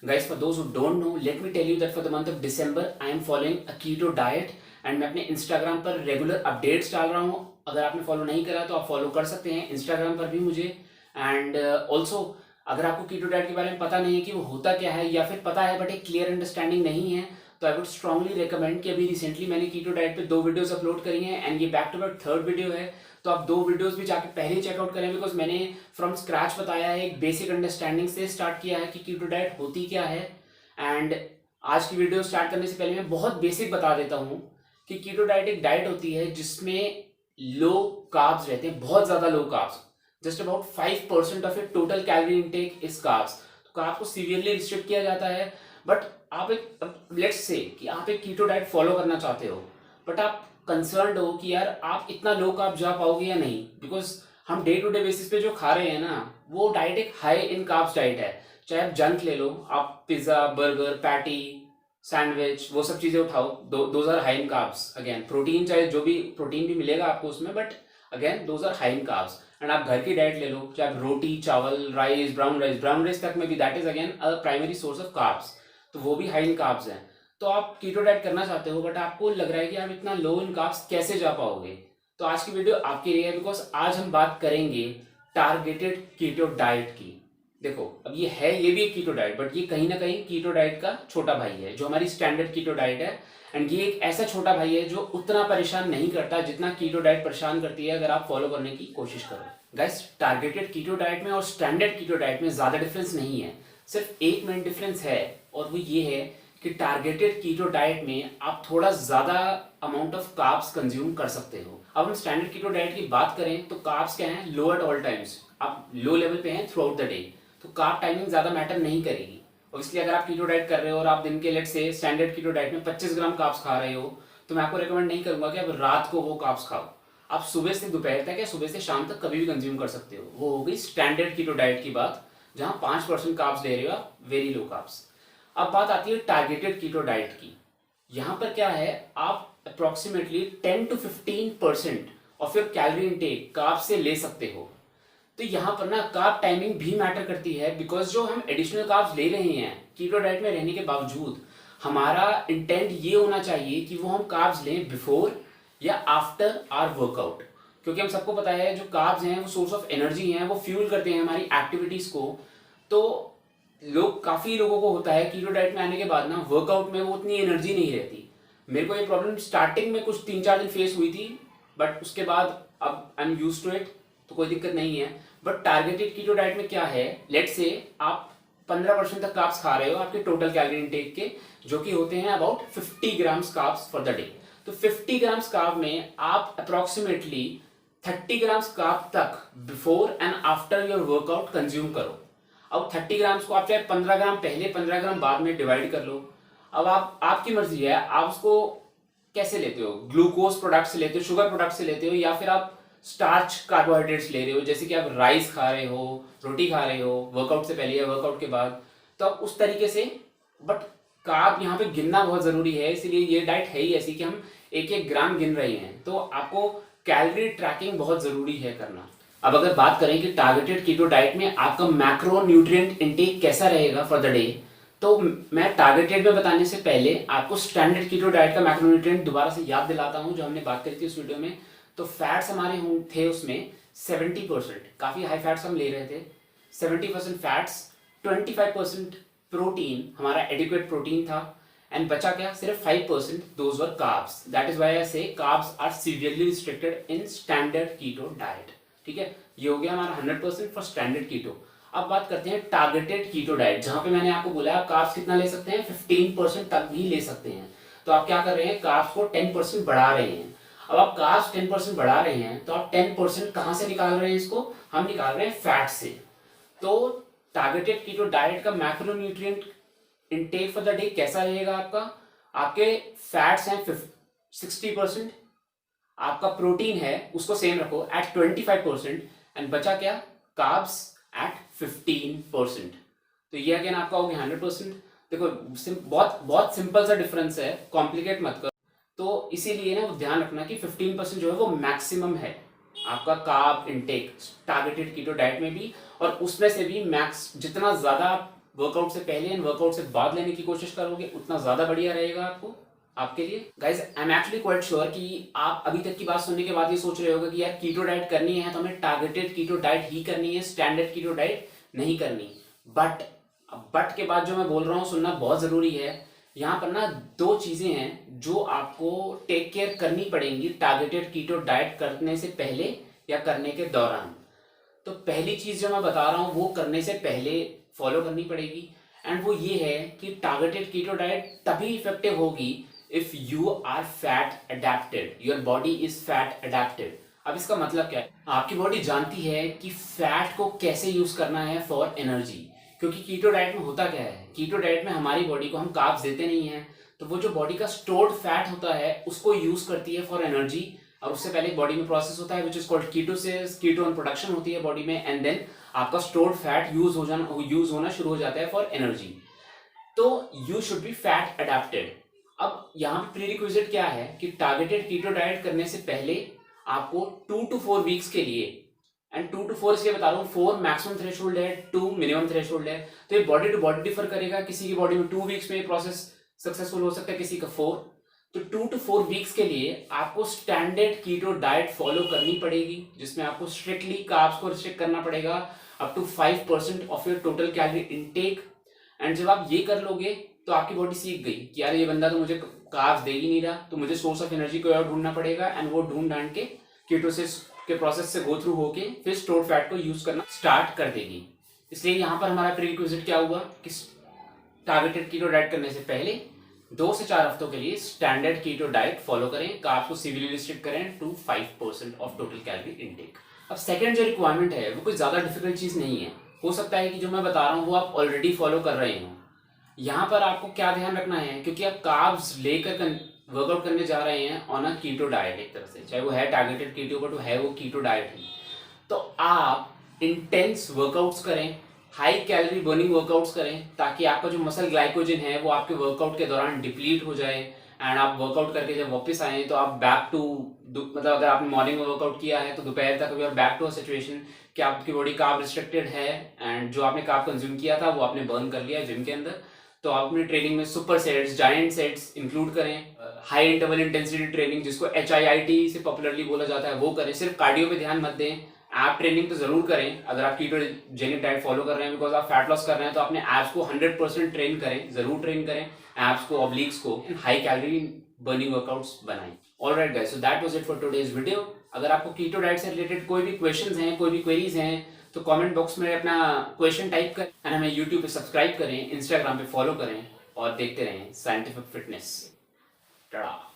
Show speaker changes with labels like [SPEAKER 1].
[SPEAKER 1] Guys, for those who don't know, let me tell you that for the month of December, I am following a keto diet and मैं अपने Instagram पर regular updates डाल रहा हूँ. अगर आपने follow नहीं करा तो आप फॉलो कर सकते हैं इंस्टाग्राम पर भी मुझे. एंड ऑल्सो अगर आपको कीटो डाइट के बारे में पता नहीं है कि वो होता क्या है, या फिर पता है बट एक क्लियर अंडरस्टैंडिंग नहीं है, तो आई वुड स्ट्रांगली रिकमेंड कि अभी रिसेंटली मैंने कीटो डाइट पे 2 वीडियोस अपलोड करी हैं एंड ये back to back third video है. तो आप 2 वीडियोस भी जाके पहले चेकआउट करें, बिकॉज मैंने फ्रॉम स्क्रैच बताया है, एक बेसिक अंडरस्टैंडिंग से स्टार्ट किया है कि कीटो डाइट होती क्या है. एंड आज की वीडियो स्टार्ट करने से पहले मैं बहुत बेसिक बता देता हूँ कि कीटो डाइट एक डाइट होती है जिसमें लो कार्ब्स रहते हैं, बहुत ज़्यादा low carbs. Just about 5% of A total calorie intake is carbs. तो कार्ब्स को सीवियरली रिस्ट्रिक्ट किया जाता है. बट आप एक लेट्स से कि आप एक कीटो डाइट फॉलो करना चाहते हो, बट आप कंसर्न्ड हो कि यार आप इतना लो कार्ब जा पाओगे या नहीं, बिकॉज हम डे टू डे बेसिस पे जो खा रहे हैं ना, वो डाइट एक हाई इन कार्ब्स डाइट है. चाहे आप जंक ले लो, आप पिज्ज़ा, बर्गर, पैटी, सैंडविच, वो सब चीज़ें उठाओ, those are high in carbs. Again protein, चाहे जो भी प्रोटीन भी मिलेगा आपको उसमें, but again those are high in carbs. And आप घर की डाइट ले लो, चाहे आप रोटी, चावल, राइस, ब्राउन राइस तक में भी, that is again a primary source of carbs, तो वो भी हाई इन कार्ब्स हैं. तो आप कीटो डाइट करना चाहते हो बट आपको लग रहा है कि आप इतना लो इन कार्ब्स कैसे जा पाओगे, तो आज की वीडियो आपके लिए है. बिकॉज आज हम बात करेंगे टारगेटेड कीटो डाइट की. देखो, अब ये भी एक कीटो डाइट, बट ये कहीं ना कहीं कीटो डाइट का छोटा भाई है, जो हमारी स्टैंडर्ड कीटो डाइट है. एंड ये एक ऐसा छोटा भाई है जो उतना परेशान नहीं करता जितना कीटो डाइट परेशान करती है, अगर आप फॉलो करने की कोशिश करो. गाइस, टारगेटेड कीटो डाइट में और स्टैंडर्ड कीटो डाइट में ज़्यादा डिफरेंस नहीं है. सिर्फ एक मेन डिफरेंस है, और वो ये है कि टारगेटेड कीटो डाइट में आप थोड़ा ज़्यादा अमाउंट ऑफ कार्ब्स कंज्यूम कर सकते हो. अब हम स्टैंडर्ड कीटो डाइट की बात करें तो कार्ब्स क्या हैं, लो एट ऑल टाइम्स. आप लो लेवल पे हैं थ्रू आउट द डे, तो कार्ब टाइमिंग ज़्यादा मैटर नहीं करेगी. और इसलिए अगर आप कीटो डाइट कर रहे हो और आप दिन के लेट से स्टैंडर्ड कीटो डाइट में 25 ग्राम कार्ब्स खा रहे हो, तो मैं आपको रिकमेंड नहीं करूंगा कि आप रात को वो कार्ब्स खाओ. आप सुबह से दोपहर तक या सुबह से शाम तक कभी भी कंज्यूम कर सकते हो. वो हो गई स्टैंडर्ड कीटो डाइट की बात, जहाँ 5% कार्ब्स ले रहे हो आप, वेरी लो कार्ब्स. अब बात आती है टारगेटेड कीटो डाइट की. यहाँ पर क्या है, आप approximately 10 to 15% of your calorie intake carb से ले सकते हो. तो यहाँ पर ना कार्ब टाइमिंग भी मैटर करती है, बिकॉज जो हम एडिशनल कार्ब्स ले रहे हैं कीटो डाइट में रहने के बावजूद, हमारा इंटेंट ये होना चाहिए कि वो हम कार्ब्स लें बिफोर या आफ्टर आर वर्कआउट. क्योंकि हम सबको पता है जो कार्ब्स हैं वो सोर्स ऑफ एनर्जी हैं, वो फ्यूल करते हैं हमारी एक्टिविटीज़ को. तो काफ़ी लोगों को होता है कीटो डाइट में आने के बाद ना, वर्कआउट में वो उतनी एनर्जी नहीं रहती. मेरे को ये प्रॉब्लम स्टार्टिंग में कुछ 3-4 दिन फेस हुई थी, बट उसके बाद अब I am use to it, तो कोई दिक्कत नहीं है. बट टारगेटेड कीटो डाइट में क्या है, लेट्स से आप 15% तक कार्ब्स खा रहे हो आपके टोटल कैलोरी इनटेक के, जो कि होते हैं about 50 grams carbs for the day. तो 50 ग्राम्स कार्ब में आप अप्रोक्सीमेटली 30 ग्राम्स कार्ब तक before and after your workout consume करो. अब 30 ग्राम्स को आप चाहे 15 ग्राम पहले 15 ग्राम बाद में डिवाइड कर लो. अब आपकी मर्जी है, आप उसको कैसे लेते हो, ग्लूकोज प्रोडक्ट से लेते हो, शुगर प्रोडक्ट से लेते हो, या फिर आप स्टार्च कार्बोहाइड्रेट्स ले रहे हो, जैसे कि आप राइस खा रहे हो, रोटी खा रहे हो वर्कआउट से पहले या वर्कआउट के बाद, तो आप उस तरीके से. बट कार्ब यहाँ पे गिनना बहुत ज़रूरी है, इसलिए ये डाइट है ही ऐसी कि हम एक एक ग्राम गिन रहे हैं, तो आपको कैलोरी ट्रैकिंग बहुत ज़रूरी है करना. अब अगर बात करें कि टारगेटेड कीटो डाइट में आपका मैक्रो न्यूट्रिएंट इनटेक कैसा रहेगा फॉर द डे, तो मैं टारगेटेड में बताने से पहले आपको स्टैंडर्ड कीटो डाइट का मैक्रो न्यूट्रिएंट दोबारा से याद दिलाता हूँ, जो हमने बात करी थी उस वीडियो में. तो फैट्स हमारे थे उसमें 70%, काफ़ी हाई फैट्स हम ले रहे थे. 70% फैट्स, 25% प्रोटीन, हमारा एडिक्वेट प्रोटीन था, एंड बचा क्या, सिर्फ 5%, those were carbs. That is why I say carbs are severely restricted in standard keto diet. ठीक है, ये हो गया हमारा 100% फॉर स्टैंडर्ड कीटो. अब बात करते हैं टारगेटेड कीटो डाइट, जहां पे मैंने आपको बोला आप कार्ब्स कितना ले सकते हैं, 15% तक भी ले सकते हैं. तो आप क्या कर रहे हैं, कार्ब्स को 10% बढ़ा रहे हैं. अब आप कार्ब्स 10% बढ़ा रहे हैं, तो आप 10% कहां से निकाल रहे हैं, इसको हम निकाल रहे हैं फैट से. तो टारगेटेड कीटो डाइट का macro nutrient intake for the day कैसा रहेगा आपका, आपके फैट्स हैं 60%, आपका प्रोटीन है उसको सेम रखो एट 25%, एंड बचा क्या, कार्ब्स एट 15%. तो ये अगेन आपका हो गया 100%. देखो, बहुत बहुत सिंपल सा डिफरेंस है, कॉम्प्लिकेट मत करो. तो इसीलिए ना वो ध्यान रखना कि 15% जो है वो मैक्सिमम है आपका carb intake targeted keto diet में भी, और उसमें से भी मैक्स जितना ज़्यादा वर्कआउट से पहले एंड वर्कआउट से बाद लेने की कोशिश करोगे उतना ज़्यादा बढ़िया रहेगा आपके लिए। Guys I am actually quite sure कि आप अभी तक की बात सुनने के बाद ये सोच रहे होगे कि यार कीटो डाइट करनी है तो हमें टारगेटेड कीटो डाइट ही करनी है, स्टैंडर्ड कीटो डाइट नहीं करनी। बट के बाद जो मैं बोल रहा हूँ सुनना बहुत ज़रूरी है। यहाँ पर ना दो चीज़ें हैं जो आपको टेक केयर करनी पड़ेंगी टारगेटेड कीटो डाइट करने से पहले या करने के दौरान। तो पहली चीज़ जो मैं बता रहा हूँ वो करने से पहले फॉलो करनी पड़ेगी, एंड वो ये है कि टारगेटेड कीटो डाइट तभी इफेक्टिव होगी if you are fat adapted, your body is fat adapted. अब इसका मतलब क्या है? आपकी बॉडी जानती है कि फैट को कैसे यूज करना है फॉर एनर्जी। क्योंकि कीटो डाइट में होता क्या है, कीटो डाइट में हमारी बॉडी को हम कार्ब्स देते नहीं हैं, तो वो जो बॉडी का स्टोर्ड फैट होता है उसको यूज करती है फॉर एनर्जी, और उससे पहले बॉडी में प्रोसेस होता है which is called ketosis, ketone production होती है बॉडी में, एंड देन आपका स्टोर्ड फैट यूज होना शुरू हो जाता है फॉर एनर्जी। तो you should be fat adapted. अब यहाँ पे प्रीरिक्विजिट क्या है कि टारगेटेड कीटो डाइट करने से पहले आपको 2 to 4 वीक्स के लिए, एंड 2 to 4 इसलिए बता रहा हूँ, 4 मैक्सिमम थ्रेशोल्ड है, 2 मिनिमम थ्रेशोल्ड है, तो ये बॉडी टू बॉडी डिफर करेगा। किसी की बॉडी में 2 वीक्स में ये प्रोसेस सक्सेसफुल हो सकता है, किसी का 4। तो 2 to 4 वीक्स के लिए आपको स्टैंडर्ड कीटो डाइट फॉलो करनी पड़ेगी, जिसमें आपको स्ट्रिक्टली कार्ब्स को रिस्ट्रिक्ट करना पड़ेगा up to 5% of your total calorie intake. And जब आप ये कर लोगे तो आपकी बॉडी सीख गई कि यार ये बंदा तो मुझे कार्ब्स दे ही नहीं रहा, तो मुझे सोर्स ऑफ एनर्जी को और ढूंढना पड़ेगा, एंड वो ढूंढ के कीटोसिस के प्रोसेस से गो थ्रू होके फिर स्टोर्ड फैट को यूज करना स्टार्ट कर देगी। इसलिए यहाँ पर हमारा प्रीरिक्विजिट क्या हुआ कि टारगेटेड कीटो डाइट करने से पहले 2 से 4 हफ्तों के लिए स्टैंडर्ड कीटो डाइट फॉलो करें, कार्ब्स को सीवियरली रिस्ट्रिक्ट करें to 5% of total calorie intake. अब सेकंड जो रिक्वायरमेंट है वो कोई ज्यादा डिफिकल्ट चीज नहीं है। हो सकता है कि जो मैं बता रहा हूँ वो आप ऑलरेडी फॉलो कर रहे हो। यहाँ पर आपको क्या ध्यान रखना है, क्योंकि आप कार्ब्स लेकर वर्कआउट करने जा रहे हैं ऑन अ कीटो डाइट, एक तरह से चाहे वो है टारगेटेड कीटो बट वो है वो कीटो डाइट ही, तो आप इंटेंस वर्कआउट्स करें, हाई कैलोरी बर्निंग वर्कआउट्स करें, ताकि आपका जो मसल ग्लाइकोजन है वो आपके वर्कआउट के दौरान डिप्लीट हो जाए, एंड आप वर्कआउट करके जब वापस आए तो आप बैक टू, मतलब अगर आपने मॉर्निंग में वर्कआउट किया है तो दोपहर तक you are back to a situation कि आपकी बॉडी कार्ब रिस्ट्रिक्टेड है, एंड जो आपने कार्ब कंज्यूम किया था वो आपने बर्न कर लिया जिम के अंदर। तो आप अपनी ट्रेनिंग में super sets, giant sets include करें, हाई इंटरवल इंटेंसिटी ट्रेनिंग जिसको HIIT से पॉपुलरली बोला जाता है वो करें। सिर्फ कार्डियो पे ध्यान मत दें, ऐप ट्रेनिंग तो जरूर करें अगर आप कीटोजेनिक डाइट फॉलो कर रहे हैं, बिकॉज आप फैट लॉस कर रहे हैं तो अपने एप्स को 100% ट्रेन करें, जरूर ट्रेन करें एप्स को, ऑब्लिक्स को, हाई कैलोरी बर्निंग वर्कआउट्स बनाएं। Alright guys, so that was it for today's video. अगर आपको कीटो डाइट से रिलेटेड कोई भी क्वेश्चंस हैं, कोई भी क्वेरीज हैं, तो कमेंट बॉक्स में अपना क्वेश्चन टाइप करें, एंड हमें यूट्यूब पे सब्सक्राइब करें, इंस्टाग्राम पे फॉलो करें, और देखते रहें साइंटिफिक फिटनेस। टाटा।